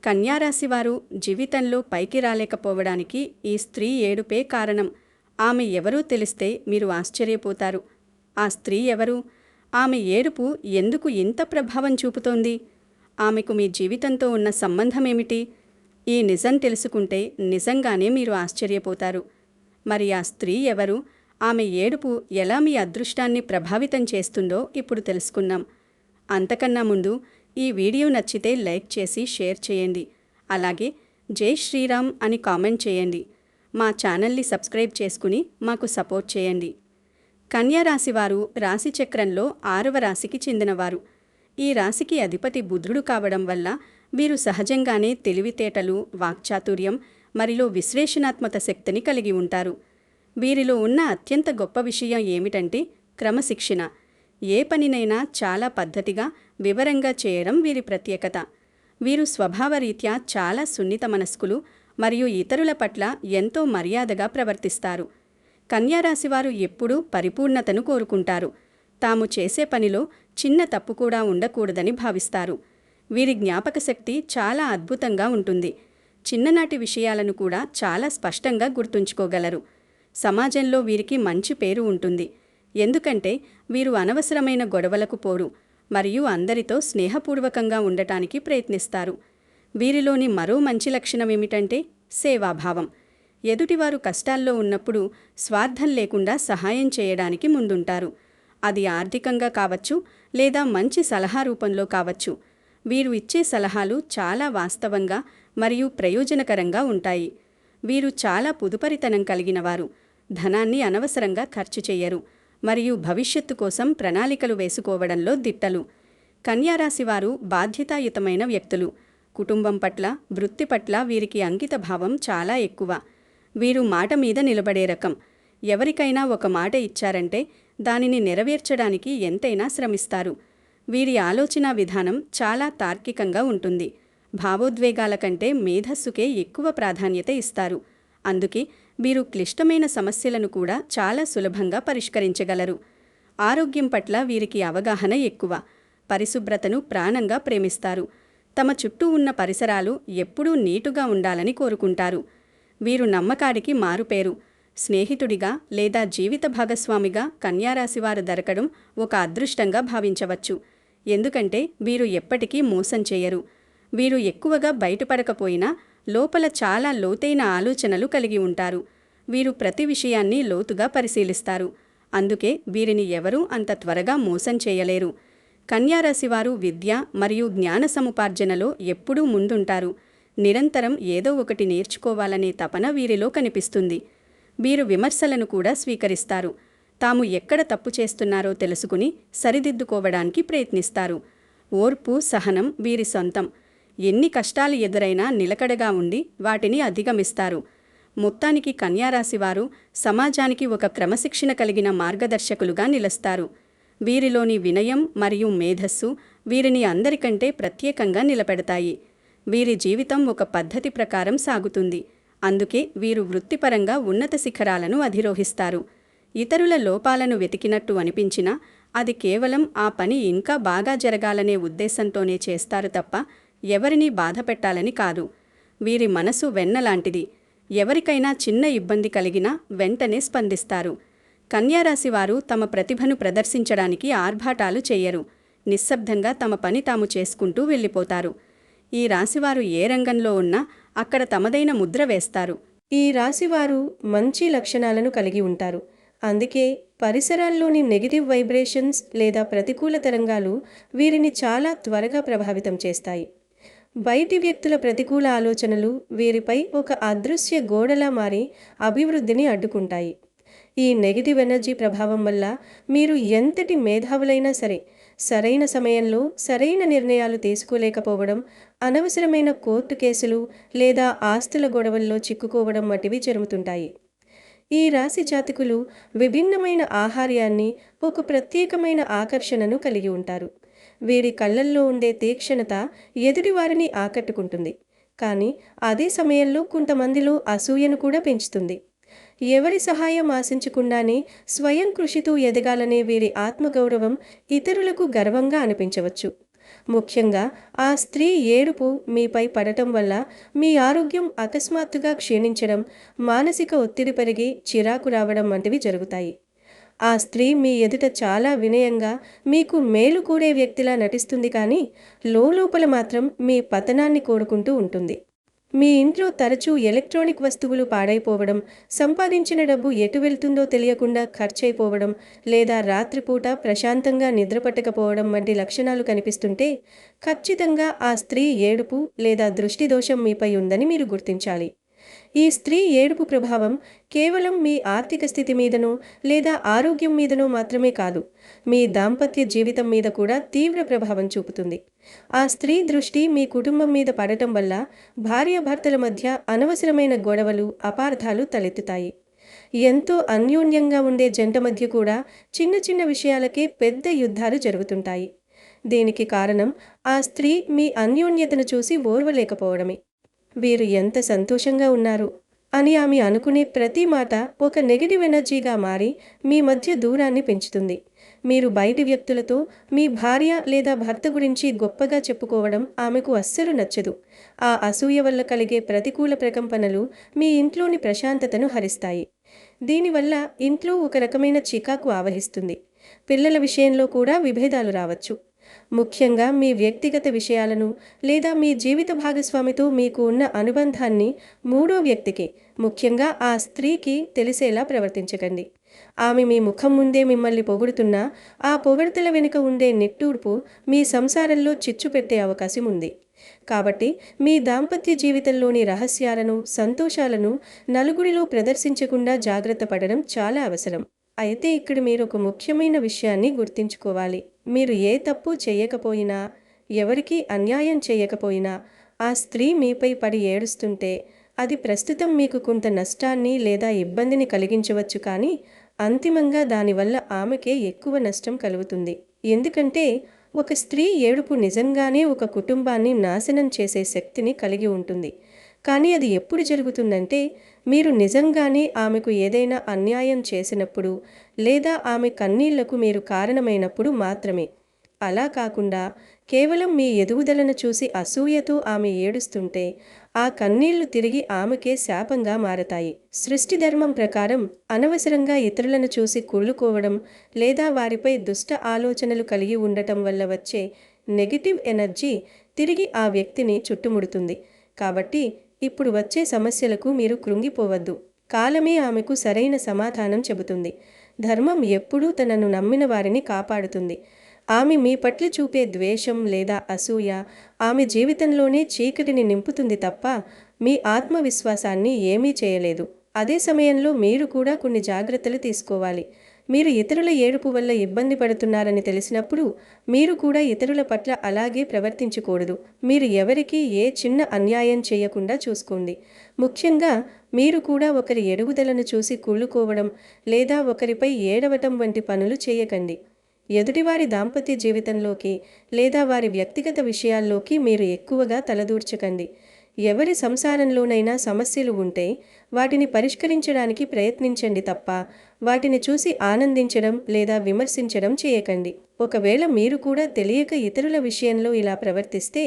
కన్యారాశి వారు జీవితంలో పైకి రాలేకపోవడానికి ఈ స్త్రీ ఏడుపే కారణం. ఆమె ఎవరూ తెలిస్తే మీరు ఆశ్చర్యపోతారు. ఆ స్త్రీ ఎవరు? ఆమె ఏడుపు ఎందుకు ఇంత ప్రభావం చూపుతోంది? ఆమెకు మీ జీవితంతో ఉన్న సంబంధమేమిటి? ఈ నిజం తెలుసుకుంటే నిజంగానే మీరు ఆశ్చర్యపోతారు. మరి ఆ స్త్రీ ఎవరు? ఆమె ఏడుపు ఎలా మీ అదృష్టాన్ని ప్రభావితం చేస్తుందో ఇప్పుడు తెలుసుకుందాం. అంతకన్నా ముందు ఈ వీడియో నచ్చితే లైక్ చేసి షేర్ చేయండి. అలాగే జై శ్రీరామ్ అని కామెంట్ చేయండి. మా ఛానల్ని సబ్స్క్రైబ్ చేసుకుని మాకు సపోర్ట్ చేయండి. కన్యా రాశివారు రాశిచక్రంలో 6వ రాశికి చెందినవారు. ఈ రాశికి అధిపతి బుధుడు కావడం వల్ల వీరు సహజంగానే తెలివితేటలు, వాక్చాతుర్యం మరియు విశ్లేషణాత్మక శక్తిని కలిగి ఉంటారు. వీరిలో ఉన్న అత్యంత గొప్ప విషయం ఏమిటంటే క్రమశిక్షణ. ఏ పనినైనా చాలా పద్ధతిగా, వివరంగా చేయడం వీరి ప్రత్యేకత. వీరు స్వభావరీత్యా చాలా సున్నిత మనస్కులు మరియు ఇతరుల పట్ల ఎంతో మర్యాదగా ప్రవర్తిస్తారు. కన్యారాశివారు ఎప్పుడూ పరిపూర్ణతను కోరుకుంటారు. తాము చేసే పనిలో చిన్న తప్పు కూడా ఉండకూడదని భావిస్తారు. వీరి జ్ఞాపకశక్తి చాలా అద్భుతంగా ఉంటుంది. చిన్ననాటి విషయాలను కూడా చాలా స్పష్టంగా గుర్తుంచుకోగలరు. సమాజంలో వీరికి మంచి పేరు ఉంటుంది. ఎందుకంటే వీరు అనవసరమైన గొడవలకు పోరు మరియు అందరితో స్నేహపూర్వకంగా ఉండటానికి ప్రయత్నిస్తారు. వీరిలోని మరో మంచి లక్షణం ఏమిటంటే సేవాభావం. ఎదుటివారు కష్టాల్లో ఉన్నప్పుడు స్వార్థం లేకుండా సహాయం చేయడానికి ముందుంటారు. అది ఆర్థికంగా కావచ్చు లేదా మంచి సలహా రూపంలో కావచ్చు. వీరు ఇచ్చే సలహాలు చాలా వాస్తవంగా మరియు ప్రయోజనకరంగా ఉంటాయి. వీరు చాలా పొదుపరితనం కలిగినవారు. ధనాన్ని అనవసరంగా ఖర్చు చేయరు మరియు భవిష్యత్తు కోసం ప్రణాళికలు వేసుకోవడంలో దిట్టలు. కన్యారాశివారు బాధ్యతాయుతమైన వ్యక్తులు. కుటుంబం పట్ల, వృత్తి పట్ల వీరికి అంకిత భావం చాలా ఎక్కువ. వీరు మాట మీద నిలబడే రకం. ఎవరికైనా ఒక మాట ఇచ్చారంటే దానిని నెరవేర్చడానికి ఎంతైనా శ్రమిస్తారు. వీరి ఆలోచన విధానం చాలా తార్కికంగా ఉంటుంది. భావోద్వేగాల కంటే మేధస్సుకే ఎక్కువ ప్రాధాన్యత ఇస్తారు. అందుకే వీరు క్లిష్టమైన సమస్యలను కూడా చాలా సులభంగా పరిష్కరించగలరు. ఆరోగ్యం పట్ల వీరికి అవగాహన ఎక్కువ. పరిశుభ్రతను ప్రాణంగా ప్రేమిస్తారు. తమ చుట్టూ ఉన్న పరిసరాలు ఎప్పుడూ నీటుగా ఉండాలని కోరుకుంటారు. వీరు నమ్మకానికి మారుపేరు. స్నేహితుడిగా లేదా జీవిత భాగస్వామిగా కన్యారాశివారు దొరకడం ఒక అదృష్టంగా భావించవచ్చు. ఎందుకంటే వీరు ఎప్పటికీ మోసం చేయరు. వీరు ఎక్కువగా బయటపడకపోయినా లోపల చాలా లోతైన ఆలోచనలు కలిగి ఉంటారు. వీరు ప్రతి విషయాన్ని లోతుగా పరిశీలిస్తారు. అందుకే వీరిని ఎవరూ అంత త్వరగా మోసం చేయలేరు. కన్యారాశివారు విద్య మరియు జ్ఞాన సముపార్జనలో ఎప్పుడూ ముందుంటారు. నిరంతరం ఏదో ఒకటి నేర్చుకోవాలనే తపన వీరిలో కనిపిస్తుంది. వీరు విమర్శలను కూడా స్వీకరిస్తారు. తాము ఎక్కడ తప్పు చేస్తున్నారో తెలుసుకుని సరిదిద్దుకోవడానికి ప్రయత్నిస్తారు. ఓర్పు, సహనం వీరి సొంతం. ఎన్ని కష్టాలు ఎదురైనా నిలకడగా ఉండి వాటిని అధిగమిస్తారు. మొత్తానికి కన్యారాశివారు సమాజానికి ఒక క్రమశిక్షణ కలిగిన మార్గదర్శకులుగా నిలుస్తారు. వీరిలోని వినయం మరియు మేధస్సు వీరిని అందరికంటే ప్రత్యేకంగా నిలబెడతాయి. వీరి జీవితం ఒక పద్ధతి ప్రకారం సాగుతుంది. అందుకే వీరు వృత్తిపరంగా ఉన్నత శిఖరాలను అధిరోహిస్తారు. ఇతరుల లోపాలను వెతికినట్టు అనిపించినా అది కేవలం ఆ పని ఇంకా బాగా జరగాలనే ఉద్దేశంతోనే చేస్తారు తప్ప ఎవరినీ బాధపెట్టాలని కాదు. వీరి మనసు వెన్నలాంటిది. ఎవరికైనా చిన్న ఇబ్బంది కలిగినా వెంటనే స్పందిస్తారు. కన్యారాశివారు తమ ప్రతిభను ప్రదర్శించడానికి ఆర్భాటాలు చేయరు. నిశ్శబ్దంగా తమ పని తాము చేసుకుంటూ వెళ్ళిపోతారు. ఈ రాశివారు ఏ రంగంలో ఉన్నా అక్కడ తమదైన ముద్ర వేస్తారు. ఈ రాశివారు మంచి లక్షణాలను కలిగి ఉంటారు. అందుకే పరిసరాల్లోని నెగిటివ్ వైబ్రేషన్స్ లేదా ప్రతికూల తరంగాలు వీరిని చాలా త్వరగా ప్రభావితం చేస్తాయి. బయటి వ్యక్తుల ప్రతికూల ఆలోచనలు వీరిపై ఒక అదృశ్య గోడలా మారి అభివృద్ధిని అడ్డుకుంటాయి. ఈ నెగిటివ్ ఎనర్జీ ప్రభావం వల్ల మీరు ఎంతటి మేధావులైనా సరే సరైన సమయంలో సరైన నిర్ణయాలు తీసుకోలేకపోవడం, అనవసరమైన కోర్టు కేసులు లేదా ఆస్తుల గొడవల్లో చిక్కుకోవడం వంటివి జరుగుతుంటాయి. ఈ రాశి జాతకులు విభిన్నమైన ఆహార్యాన్ని, ఒక ప్రత్యేకమైన ఆకర్షణను కలిగి ఉంటారు. వీరి కళ్ళల్లో ఉండే తీక్షణత ఎదుటివారిని ఆకట్టుకుంటుంది. కానీ అదే సమయంలో కొంతమందిలో అసూయను కూడా పెంచుతుంది. ఎవరి సహాయం ఆశించకుండానే స్వయం కృషితో ఎదగాలనే వీరి ఆత్మగౌరవం ఇతరులకు గర్వంగా అనిపించవచ్చు. ముఖ్యంగా ఆ స్త్రీ ఏడుపు మీపై పడటం వల్ల మీ ఆరోగ్యం అకస్మాత్తుగా క్షీణించడం, మానసిక ఒత్తిడి పెరిగి చిరాకు రావడం వంటివి జరుగుతాయి. ఆ స్త్రీ మీ ఎదుట చాలా వినయంగా మీకు మేలు కోరే వ్యక్తిలా నటిస్తుంది, కానీ లోపల మాత్రం మీ పతనాన్ని కోరుకుంటూ ఉంటుంది. మీ ఇంట్లో తరచూ ఎలక్ట్రానిక్ వస్తువులు పాడైపోవడం, సంపాదించిన డబ్బు ఎటు వెళ్తుందో తెలియకుండా ఖర్చయిపోవడం, లేదా రాత్రిపూట ప్రశాంతంగా నిద్రపట్టకపోవడం వంటి లక్షణాలు కనిపిస్తుంటే ఖచ్చితంగా ఆ స్త్రీ ఏడుపు లేదా దృష్టి దోషం మీపై ఉందని మీరు గుర్తించాలి. ఈ స్త్రీ ఏడుపు ప్రభావం కేవలం మీ ఆర్థిక స్థితి మీదనో లేదా ఆరోగ్యం మీదనో మాత్రమే కాదు, మీ దాంపత్య జీవితం మీద కూడా తీవ్ర ప్రభావం చూపుతుంది. ఆ స్త్రీ దృష్టి మీ కుటుంబం మీద పడటం వల్ల భార్యాభర్తల మధ్య అనవసరమైన గొడవలు, అపార్థాలు తలెత్తుతాయి. ఎంతో అన్యోన్యంగా ఉండే జంట మధ్య కూడా చిన్న చిన్న విషయాలకే పెద్ద యుద్ధాలు జరుగుతుంటాయి. దీనికి కారణం ఆ స్త్రీ మీ అన్యోన్యతను చూసి ఓర్వలేకపోవడమే. వీరు ఎంత సంతోషంగా ఉన్నారు అని ఆమె అనుకునే ప్రతి మాట ఒక నెగటివ్ ఎనర్జీగా మారి మీ మధ్య దూరాన్ని పెంచుతుంది. మీరు బయటి వ్యక్తులతో మీ భార్య లేదా భర్త గురించి గొప్పగా చెప్పుకోవడం ఆమెకు అస్సలు నచ్చదు. ఆ అసూయ వల్ల కలిగే ప్రతికూల ప్రకంపనలు మీ ఇంట్లోని ప్రశాంతతను హరిస్తాయి. దీనివల్ల ఇంట్లో ఒక రకమైన చికాకు ఆవహిస్తుంది. పిల్లల విషయంలో కూడా విభేదాలు రావచ్చు. ముఖ్యంగా మీ వ్యక్తిగత విషయాలను లేదా మీ జీవిత భాగస్వామితో మీకు ఉన్న అనుబంధాన్ని మూడో వ్యక్తికి, ముఖ్యంగా ఆ స్త్రీకి తెలిసేలా ప్రవర్తించకండి. ఆమె మీ ముఖం ముందే మిమ్మల్ని పొగుడుతున్నా ఆ పొగడ్తల వెనుక ఉండే నిట్టూర్పు మీ సంసారంలో చిచ్చు పెట్టే అవకాశం ఉంది. కాబట్టి మీ దాంపత్య జీవితంలోని రహస్యాలను, సంతోషాలను నలుగురిలో ప్రదర్శించకుండా జాగ్రత్త పడడం చాలా అవసరం. అయితే ఇక్కడ మీరు ఒక ముఖ్యమైన విషయాన్ని గుర్తుంచుకోవాలి. మీరు ఏ తప్పు చేయకపోయినా, ఎవరికీ అన్యాయం చేయకపోయినా ఆ స్త్రీ మీపై పడి ఏడుస్తుంటే అది ప్రస్తుతం మీకు కొంత నష్టాన్ని లేదా ఇబ్బందిని కలిగించవచ్చు, కానీ అంతిమంగా దానివల్ల ఆమెకే ఎక్కువ నష్టం కలుగుతుంది. ఎందుకంటే ఒక స్త్రీ ఏడుపు నిజంగానే ఒక కుటుంబాన్ని నాశనం చేసే శక్తిని కలిగి ఉంటుంది. కానీ అది ఎప్పుడు జరుగుతుందంటే మీరు నిజంగానే ఆమెకు ఏదైనా అన్యాయం చేసినప్పుడు లేదా ఆమె కన్నీళ్లకు మీరు కారణమైనప్పుడు మాత్రమే. అలా కాకుండా కేవలం మీ ఎదుగుదలను చూసి అసూయతో ఆమె ఏడుస్తుంటే ఆ కన్నీళ్లు తిరిగి ఆమెకే శాపంగా మారతాయి. సృష్టి ధర్మం ప్రకారం అనవసరంగా ఇతరులను చూసి కుళ్ళుకోవడం లేదా వారిపై దుష్ట ఆలోచనలు కలిగి ఉండటం వల్ల వచ్చే నెగిటివ్ ఎనర్జీ తిరిగి ఆ వ్యక్తిని చుట్టుముడుతుంది. కాబట్టి ఇప్పుడు వచ్చే సమస్యలకు మీరు కృంగిపోవద్దు. కాలమే ఆమెకు సరైన సమాధానం చెబుతుంది. ధర్మం ఎప్పుడూ తనను నమ్మిన వారిని కాపాడుతుంది. ఆమె మీ పట్ల చూపే ద్వేషం లేదా అసూయ ఆమె జీవితంలోనే చీకటిని నింపుతుంది తప్ప మీ ఆత్మవిశ్వాసాన్ని ఏమీ చేయలేదు. అదే సమయంలో మీరు కూడా కొన్ని జాగ్రత్తలు తీసుకోవాలి. మీరు ఇతరుల ఏడుపు వల్ల ఇబ్బంది పడుతున్నారని తెలిసినప్పుడు మీరు కూడా ఇతరుల పట్ల అలాగే ప్రవర్తించకూడదు. మీరు ఎవరికీ ఏ చిన్న అన్యాయం చేయకుండా చూసుకోండి. ముఖ్యంగా మీరు కూడా ఒకరి ఎదుగుదలను చూసి కుళ్ళుకోవడం లేదా ఒకరిపై ఏడవటం వంటి పనులు చేయకండి. ఎదుటివారి దాంపత్య జీవితంలోకి లేదా వారి వ్యక్తిగత విషయాల్లోకి మీరు ఎక్కువగా తలదూర్చకండి. ఎవరి సంసారంలోనైనా సమస్యలు ఉంటే వాటిని పరిష్కరించడానికి ప్రయత్నించండి తప్ప వాటిని చూసి ఆనందించడం లేదా విమర్శించడం చేయకండి. ఒకవేళ మీరు కూడా తెలియక ఇతరుల విషయంలో ఇలా ప్రవర్తిస్తే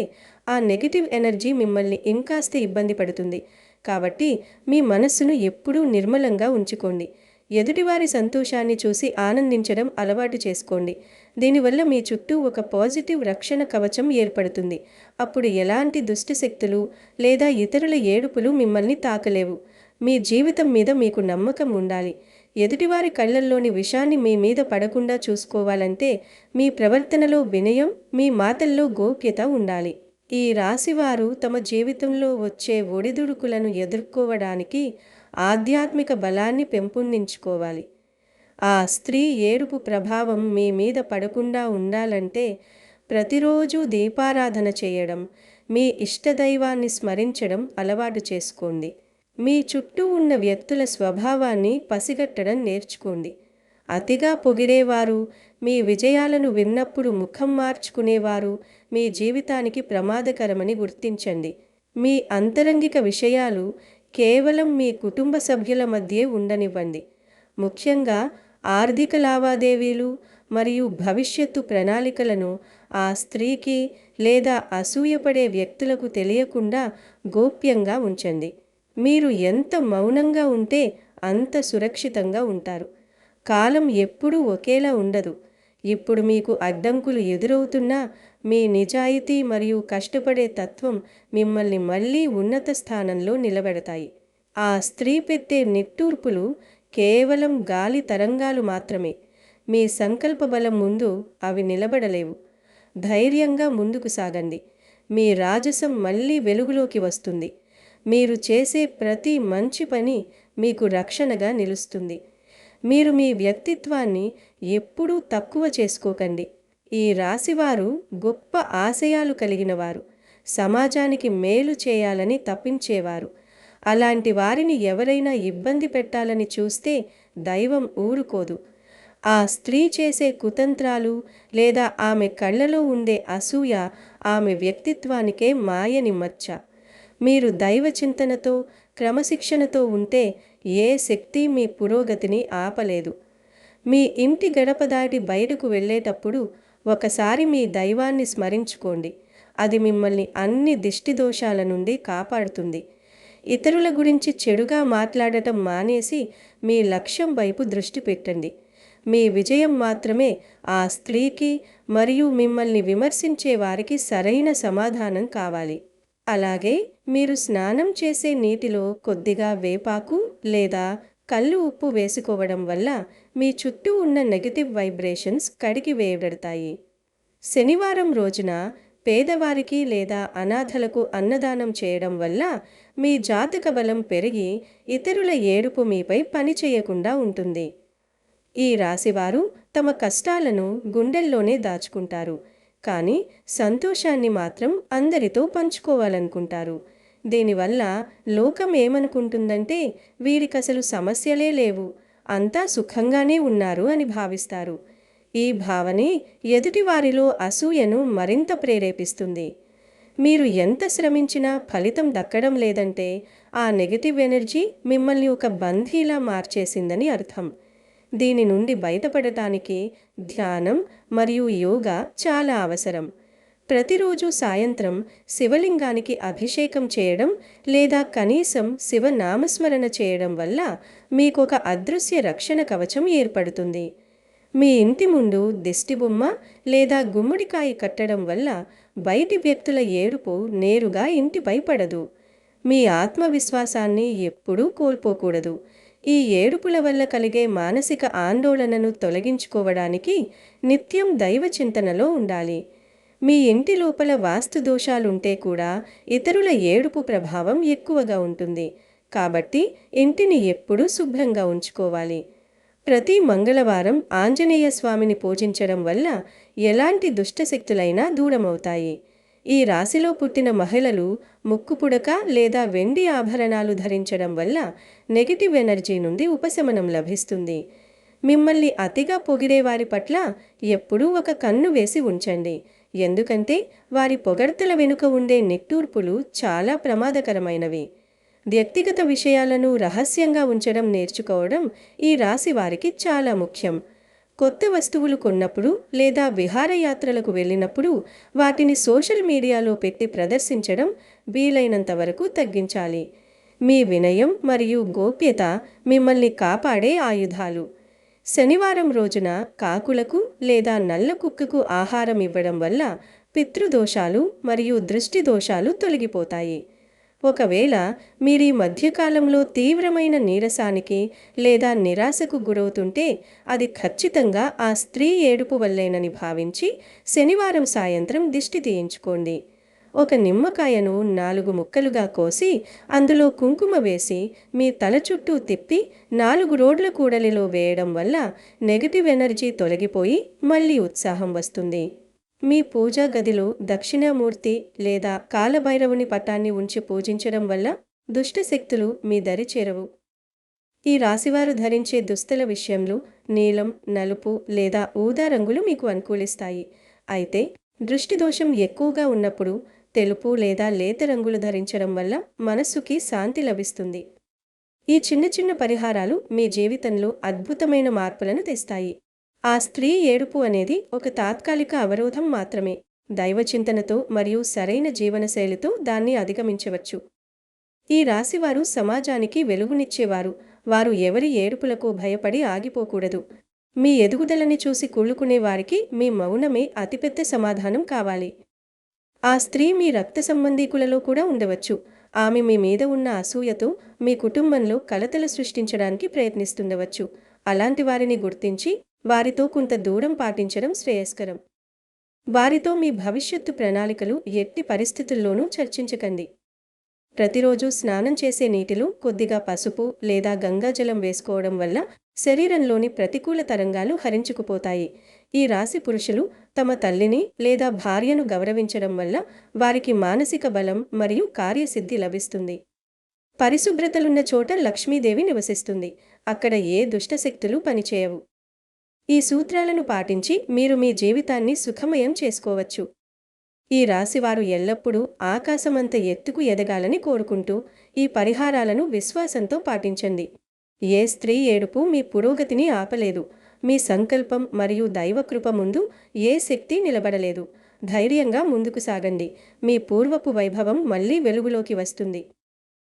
ఆ నెగిటివ్ ఎనర్జీ మిమ్మల్ని ఇంకాస్త ఇబ్బంది పడుతుంది. కాబట్టి మీ మనస్సును ఎప్పుడూ నిర్మలంగా ఉంచుకోండి. ఎదుటివారి సంతోషాన్ని చూసి ఆనందించడం అలవాటు చేసుకోండి. దీనివల్ల మీ చుట్టూ ఒక పాజిటివ్ రక్షణ కవచం ఏర్పడుతుంది. అప్పుడు ఎలాంటి దుష్ట శక్తులు లేదా ఇతరుల ఏడుపులు మిమ్మల్ని తాకలేవు. మీ జీవితం మీద మీకు నమ్మకం ఉండాలి. ఎదుటివారి కళ్ళల్లోని విషాన్ని మీ మీద పడకుండా చూసుకోవాలంటే మీ ప్రవర్తనలో వినయం, మీ మాటల్లో గోప్యత ఉండాలి. ఈ రాశివారు తమ జీవితంలో వచ్చే ఒడిదుడుకులను ఎదుర్కోవడానికి ఆధ్యాత్మిక బలాన్ని పెంపొందించుకోవాలి. ఆ స్త్రీ ఏడుపు ప్రభావం మీ మీద పడకుండా ఉండాలంటే ప్రతిరోజు దీపారాధన చేయడం, మీ ఇష్టదైవాన్ని స్మరించడం అలవాటు చేసుకోండి. మీ చుట్టూ ఉన్న వ్యక్తుల స్వభావాన్ని పసిగట్టడం నేర్చుకోండి. అతిగా పొగిడేవారు, మీ విజయాలను విన్నప్పుడు ముఖం మార్చుకునేవారు మీ జీవితానికి ప్రమాదకరమని గుర్తించండి. మీ అంతరంగిక విషయాలు కేవలం మీ కుటుంబ సభ్యుల మధ్యే ఉండనివ్వండి. ముఖ్యంగా ఆర్థిక లావాదేవీలు మరియు భవిష్యత్తు ప్రణాళికలను ఆ స్త్రీకి లేదా అసూయపడే వ్యక్తులకు తెలియకుండా గోప్యంగా ఉంచండి. మీరు ఎంత మౌనంగా ఉంటే అంత సురక్షితంగా ఉంటారు. కాలం ఎప్పుడూ ఒకేలా ఉండదు. ఇప్పుడు మీకు అడ్డంకులు ఎదురవుతున్నా మీ నిజాయితీ మరియు కష్టపడే తత్వం మిమ్మల్ని మళ్ళీ ఉన్నత స్థానంలో నిలబెడతాయి. ఆ స్త్రీ పెట్టే నిట్టూర్పులు కేవలం గాలి తరంగాలు మాత్రమే. మీ సంకల్ప బలం ముందు అవి నిలబడలేవు. ధైర్యంగా ముందుకు సాగండి. మీ రాజసం మళ్ళీ వెలుగులోకి వస్తుంది. మీరు చేసే ప్రతి మంచి పని మీకు రక్షణగా నిలుస్తుంది. మీరు మీ వ్యక్తిత్వాన్ని ఎప్పుడూ తక్కువ చేసుకోకండి. ఈ రాశివారు గొప్ప ఆశయాలు కలిగినవారు, సమాజానికి మేలు చేయాలని తప్పించేవారు. అలాంటి వారిని ఎవరైనా ఇబ్బంది పెట్టాలని చూస్తే దైవం ఊరుకోదు. ఆ స్త్రీ చేసే కుతంత్రాలు లేదా ఆమె కళ్ళలో ఉండే అసూయ ఆమె వ్యక్తిత్వానికే మాయని మచ్చ. మీరు దైవ చింతనతో, క్రమశిక్షణతో ఉంటే ఏ శక్తి మీ పురోగతిని ఆపలేదు. మీ ఇంటి గడప దాటి బయటకు వెళ్ళేటప్పుడు ఒకసారి మీ దైవాన్ని స్మరించుకోండి. అది మిమ్మల్ని అన్ని దిష్టి దోషాల నుండి కాపాడుతుంది. ఇతరుల గురించి చెడుగా మాట్లాడటం మానేసి మీ లక్ష్యం వైపు దృష్టి పెట్టండి. మీ విజయం మాత్రమే ఆ స్త్రీకి మరియు మిమ్మల్ని విమర్శించే వారికి సరైన సమాధానం కావాలి. అలాగే మీరు స్నానం చేసే నీటిలో కొద్దిగా వేపాకు లేదా కల్లు ఉప్పు వేసుకోవడం వల్ల మీ చుట్టూ ఉన్న నెగటివ్ వైబ్రేషన్స్ కడిగి వేయబడతాయి. శనివారం రోజున పేదవారికి లేదా అనాథలకు అన్నదానం చేయడం వల్ల మీ జాతక బలం పెరిగి ఇతరుల ఏడుపు మీపై పనిచేయకుండా ఉంటుంది. ఈ రాశివారు తమ కష్టాలను గుండెల్లోనే దాచుకుంటారు, కానీ సంతోషాన్ని మాత్రం అందరితో పంచుకోవాలనుకుంటారు. దీనివల్ల లోకం ఏమనుకుంటుందంటే వీరికసలు సమస్యలే లేవు, అంతా సుఖంగానే ఉన్నారు అని భావిస్తారు. ఈ భావనే ఎదుటివారిలో అసూయను మరింత ప్రేరేపిస్తుంది. మీరు ఎంత శ్రమించినా ఫలితం దక్కడం లేదంటే ఆ నెగటివ్ ఎనర్జీ మిమ్మల్ని ఒక బందీలా మార్చేసిందని అర్థం. దీని నుండి బయటపడటానికి ధ్యానం మరియు యోగా చాలా అవసరం. ప్రతిరోజు సాయంత్రం శివలింగానికి అభిషేకం చేయడం లేదా కనీసం శివనామస్మరణ చేయడం వల్ల మీకొక అదృశ్య రక్షణ కవచం ఏర్పడుతుంది. మీ ఇంటి ముందు దిష్టిబొమ్మ లేదా గుమ్మడికాయ కట్టడం వల్ల బయటి వ్యక్తుల ఏడుపు నేరుగా ఇంటిపై పడదు. మీ ఆత్మవిశ్వాసాన్ని ఎప్పుడూ కోల్పోకూడదు. ఈ ఏడుపుల వల్ల కలిగే మానసిక ఆందోళనను తొలగించుకోవడానికి నిత్యం దైవ చింతనలో ఉండాలి. మీ ఇంటి లోపల వాస్తు దోషాలుంటే కూడా ఇతరుల ఏడుపు ప్రభావం ఎక్కువగా ఉంటుంది. కాబట్టి ఇంటిని ఎప్పుడూ శుభ్రంగా ఉంచుకోవాలి. ప్రతి మంగళవారం ఆంజనేయ స్వామిని పూజించడం వల్ల ఎలాంటి దుష్టశక్తులైనా దూరమవుతాయి. ఈ రాశిలో పుట్టిన మహిళలు ముక్కుపుడక లేదా వెండి ఆభరణాలు ధరించడం వల్ల నెగటివ్ ఎనర్జీ నుండి ఉపశమనం లభిస్తుంది. మిమ్మల్ని అతిగా పొగిడే వారి పట్ల ఎప్పుడూ ఒక కన్ను వేసి ఉంచండి, ఎందుకంటే వారి పొగడ్తల వెనుక ఉండే నిట్టూర్పులు చాలా ప్రమాదకరమైనవి. వ్యక్తిగత విషయాలను రహస్యంగా ఉంచడం నేర్చుకోవడం ఈ రాశి వారికి చాలా ముఖ్యం. కొత్త వస్తువులు కొన్నప్పుడు లేదా విహారయాత్రలకు వెళ్ళినప్పుడు వాటిని సోషల్ మీడియాలో పెట్టి ప్రదర్శించడం వీలైనంత వరకు తగ్గించాలి. మీ వినయం మరియు గోప్యత మిమ్మల్ని కాపాడే ఆయుధాలు. శనివారం రోజున కాకులకు లేదా నల్ల కుక్కకు ఆహారం ఇవ్వడం వల్ల పితృదోషాలు మరియు దృష్టి దోషాలు తొలగిపోతాయి. ఒకవేళ మీరీ మధ్యకాలంలో తీవ్రమైన నీరసానికి లేదా నిరాశకు గురవుతుంటే అది ఖచ్చితంగా ఆ స్త్రీ ఏడుపు వల్లేనని భావించి శనివారం సాయంత్రం దిష్టి తీయించుకోండి. ఒక నిమ్మకాయను 4 ముక్కలుగా కోసి అందులో కుంకుమ వేసి మీ తల చుట్టూ తిప్పి 4 రోడ్ల కూడలిలో వేయడం వల్ల నెగటివ్ ఎనర్జీ తొలగిపోయి మళ్ళీ ఉత్సాహం వస్తుంది. మీ పూజా గదిలో దక్షిణామూర్తి లేదా కాలభైరవుని పటాన్ని ఉంచి పూజించడం వల్ల దుష్టశక్తులు మీ దరి చేరవు. ఈ రాశివారు ధరించే దుస్తుల విషయంలో నీలం, నలుపు లేదా ఊదా రంగులు మీకు అనుకూలిస్తాయి. అయితే దృష్టి దోషం ఎక్కువగా ఉన్నప్పుడు తెలుపు లేదా లేత రంగులు ధరించడం వల్ల మనస్సుకి శాంతి లభిస్తుంది. ఈ చిన్న చిన్న పరిహారాలు మీ జీవితంలో అద్భుతమైన మార్పులను తెస్తాయి. ఆ స్త్రీ ఏడుపు అనేది ఒక తాత్కాలిక అవరోధం మాత్రమే. దైవచింతనతో మరియు సరైన జీవనశైలితో దాన్ని అధిగమించవచ్చు. ఈ రాశివారు సమాజానికి వెలుగునిచ్చేవారు. వారు ఎవరి ఏడుపులకు భయపడి ఆగిపోకూడదు. మీ ఎదుగుదలని చూసి కుళ్ళుకునే వారికి మీ మౌనమే అతిపెద్ద సమాధానం కావాలి. ఆ స్త్రీ మీ రక్త సంబంధీకులలో కూడా ఉండవచ్చు. ఆమె మీ మీద ఉన్న అసూయతో మీ కుటుంబంలో కలతలు సృష్టించడానికి ప్రయత్నిస్తుండవచ్చు. అలాంటి వారిని గుర్తించి వారితో కొంత దూరం పాటించడం శ్రేయస్కరం. వారితో మీ భవిష్యత్తు ప్రణాళికలు ఎట్టి పరిస్థితుల్లోనూ చర్చించకండి. ప్రతిరోజు స్నానం చేసే నీటిలో కొద్దిగా పసుపు లేదా గంగాజలం వేసుకోవడం వల్ల శరీరంలోని ప్రతికూల తరంగాలు హరించుకుపోతాయి. ఈ రాశి పురుషులు తమ తల్లిని లేదా భార్యను గౌరవించడం వల్ల వారికి మానసిక బలం మరియు కార్యసిద్ధి లభిస్తుంది. పరిశుభ్రతలున్న చోట లక్ష్మీదేవి నివసిస్తుంది. అక్కడ ఏ దుష్టశక్తులు పనిచేయవు. ఈ సూత్రాలను పాటించి మీరు మీ జీవితాన్ని సుఖమయం చేసుకోవచ్చు. ఈ రాశివారు ఎల్లప్పుడూ ఆకాశమంత ఎత్తుకు ఎదగాలని కోరుకుంటూ ఈ పరిహారాలను విశ్వాసంతో పాటించండి. ఏ స్త్రీ ఏడుపు మీ పురోగతిని ఆపలేదు. మీ సంకల్పం మరియు దైవకృప ముందు ఏ శక్తి నిలబడలేదు. ధైర్యంగా ముందుకు సాగండి. మీ పూర్వపు వైభవం మళ్లీ వెలుగులోకి వస్తుంది.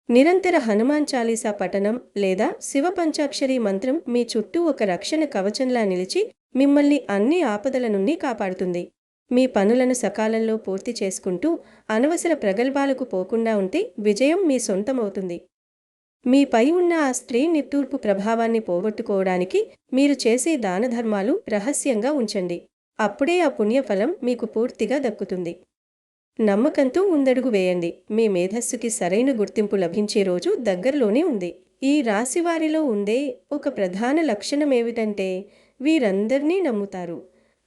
నిరంతర హనుమాన్ చాలీసా పఠనం లేదా శివ పంచాక్షరి మంత్రం మీ చుట్టూ ఒక రక్షణ కవచంలా నిలిచి మిమ్మల్ని అన్ని ఆపదల నుండి కాపాడుతుంది. మీ పనులను సకాలంలో పూర్తి చేసుకుంటూ అనవసర ప్రగల్భాలకు పోకుండా ఉంటే విజయం మీ సొంతమవుతుంది. మీపై ఉన్న ఆ స్త్రీ నిట్టూర్పు ప్రభావాన్ని పోగొట్టుకోవడానికి మీరు చేసే దానధర్మాలు రహస్యంగా ఉంచండి. అప్పుడే ఆ పుణ్యఫలం మీకు పూర్తిగా దక్కుతుంది. నమ్మకంతో ముందడుగు వేయండి. మీ మేధస్సుకి సరైన గుర్తింపు లభించే రోజు దగ్గరలోనే ఉంది. ఈ రాశివారిలో ఉండే ఒక ప్రధాన లక్షణమేమిటంటే వీరందర్నీ నమ్ముతారు.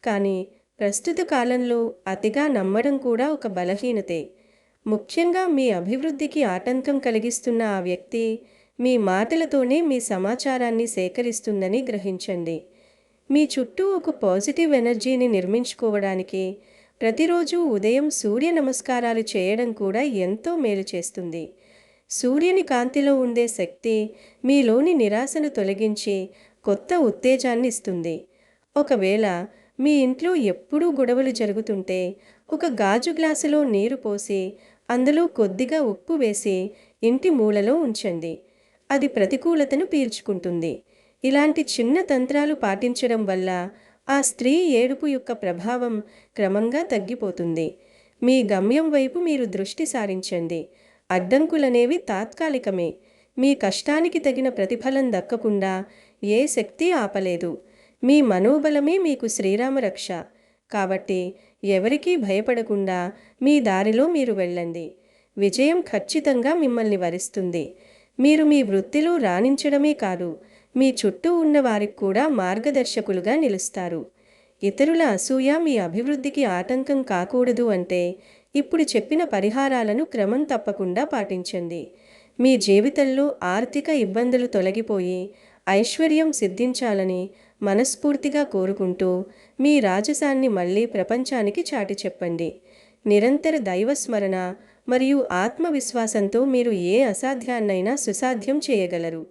కానీ ప్రస్తుత కాలంలో అతిగా నమ్మడం కూడా ఒక బలహీనతే. ముఖ్యంగా మీ అభివృద్ధికి ఆటంకం కలిగిస్తున్న ఆ వ్యక్తి మీ మాటలతోనే మీ సమాచారాన్ని సేకరిస్తుందని గ్రహించండి. మీ చుట్టూ ఒక పాజిటివ్ ఎనర్జీని నిర్మించుకోవడానికి ప్రతిరోజు ఉదయం సూర్య నమస్కారాలు చేయడం కూడా ఎంతో మేలు చేస్తుంది. సూర్యుని కాంతిలో ఉండే శక్తి మీలోని నిరాశను తొలగించి కొత్త ఉత్తేజాన్ని ఇస్తుంది. ఒకవేళ మీ ఇంట్లో ఎప్పుడూ గొడవలు జరుగుతుంటే ఒక గాజు గ్లాసులో నీరు పోసి అందులో కొద్దిగా ఉప్పు వేసి ఇంటి మూలలో ఉంచండి. అది ప్రతికూలతను పీల్చుకుంటుంది. ఇలాంటి చిన్న తంత్రాలు పాటించడం వల్ల ఆ స్త్రీ ఏడుపు యొక్క ప్రభావం క్రమంగా తగ్గిపోతుంది. మీ గమ్యం వైపు మీరు దృష్టి సారించండి. అడ్డంకులనేవి తాత్కాలికమే. మీ కష్టానికి తగిన ప్రతిఫలం దక్కకుండా ఏ శక్తి ఆపలేదు. మీ మనోబలమే మీకు శ్రీరామ రక్ష. కాబట్టి ఎవరికీ భయపడకుండా మీ దారిలో మీరు వెళ్ళండి. విజయం ఖచ్చితంగా మిమ్మల్ని వరిస్తుంది. మీరు మీ వృత్తిలో రాణించడమే కాదు, మీ చుట్టూ ఉన్న వారికి కూడా మార్గదర్శకులుగా నిలుస్తారు. ఇతరుల అసూయ మీ అభివృద్ధికి ఆటంకం కాకూడదు అంటే ఇప్పుడు చెప్పిన పరిహారాలను క్రమం తప్పకుండా పాటించండి. మీ జీవితంలో ఆర్థిక ఇబ్బందులు తొలగిపోయి ఐశ్వర్యం సిద్ధించాలని మనస్ఫూర్తిగా కోరుకుంటూ మీ రాజసాన్ని మళ్ళీ ప్రపంచానికి చాటి చెప్పండి. నిరంతర దైవస్మరణ మరియు ఆత్మవిశ్వాసంతో మీరు ఏ అసాధ్యాన్నైనా సుసాధ్యం చేయగలరు.